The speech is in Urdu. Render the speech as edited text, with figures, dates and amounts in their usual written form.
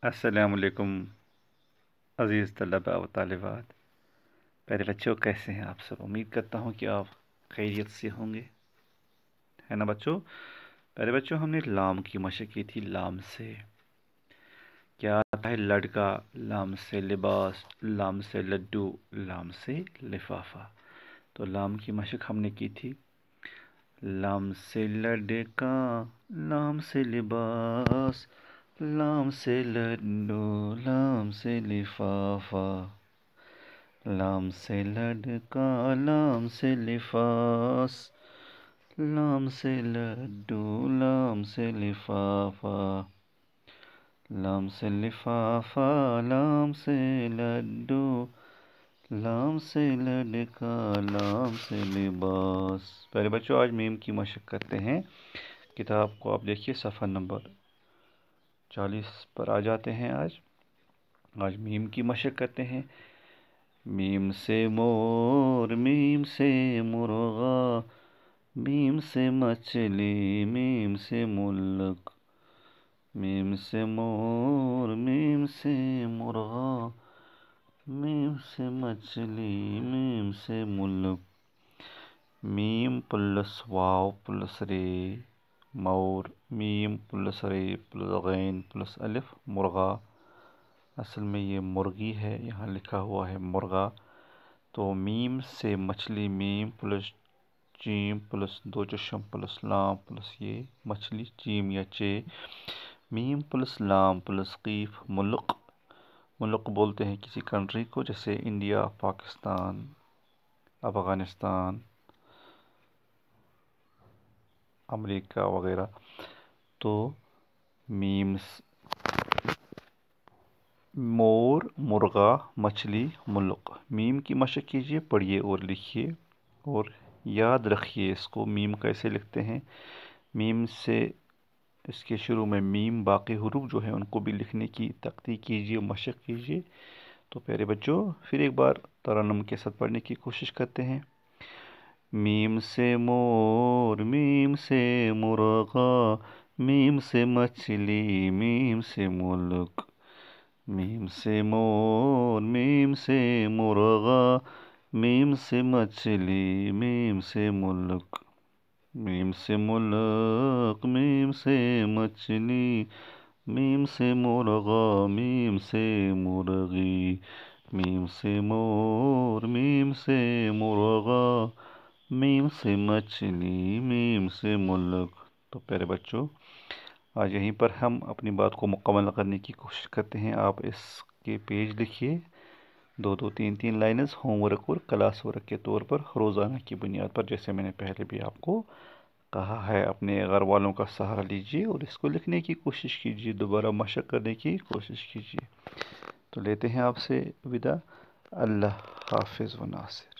السلام علیکم عزیز طلباء و طالبات، پیارے بچوں کیسے ہیں آپ سب؟ امید کرتا ہوں کہ آپ خیریت سے ہوں گے، ہے نا بچوں؟ پیارے بچوں، ہم نے لام کی مشق کی تھی. لام سے کیا آتا ہے؟ لڑکا. لام سے لباس. لام سے لڈو. لام سے لفافہ. تو لام کی مشق ہم نے کی تھی. لام سے لڑکا، لام سے لباس، لام سے لڈو، لام سے لفافہ. لام سے لڑکا، لام سے لفاس، لام سے لڈو، لام سے لفافہ. لام سے لفافہ، لام سے لڈو، لام سے لڑکا، لام سے لباس. پہلے بچوں آج میم کی مشق کرتے ہیں. کتاب کو آپ دیکھیے، صفحہ نمبر 40 پر آ جاتے ہیں. آج میم کی مشق کرتے ہیں. میم سے مور، میم سے مرغا، میم سے مچھلی، میم سے ملک. میم سے مور، میم سے مرغا، میم سے مچھلی، میم سے ملک. میم پلس واو پلس رے مور. میم پلس رے پلس غین پلس الف مرغا. اصل میں یہ مرغی ہے، یہاں لکھا ہوا ہے مرغا. تو میم سے مچھلی، میم پلس جیم پلس دو چشم پلس لام پلس یہ مچھلی جیم یا چے. میم پلس لام پلس قیف ملک. ملک بولتے ہیں کسی کنٹری کو، جیسے انڈیا، پاکستان، افغانستان، امریکہ وغیرہ. تو میم مور، مرغا، مچھلی، ملک. میم کی مشق کیجیے، پڑھیے اور لکھیے اور یاد رکھیے اس کو. میم کیسے لکھتے ہیں؟ میم سے اس کے شروع میں میم، باقی حروف جو ہیں ان کو بھی لکھنے کی تقطیع کیجیے، مشق کیجیے. تو پیارے بچوں پھر ایک بار ترنم کے ساتھ پڑھنے کی کوشش کرتے ہیں. میم سے مور، میم سے مرغا، میم سے مچھلی، میم سے ملک. میم سے مور، میم سے مرغا، میم سے مچھلی، میم سے ملک. میم سے ملک، میم سے مچھلی، میم سے مرغا، میم سے مرغی. میم سے مور، میم سے مرغا، میم سے مچھلی، میم سے ملک. تو پیارے بچوں آج یہیں پر ہم اپنی بات کو مکمل کرنے کی کوشش کرتے ہیں. آپ اس کے پیج لکھیے، 2 3 لائنز ہوم ورک اور کلاس ورک کے طور پر روزانہ کی بنیاد پر، جیسے میں نے پہلے بھی آپ کو کہا ہے. اپنے گھر والوں کا سہارا لیجیے اور اس کو لکھنے کی کوشش کیجیے، دوبارہ مشق کرنے کی کوشش کیجیے. تو لیتے ہیں آپ سے وداع. اللہ حافظ و ناصر.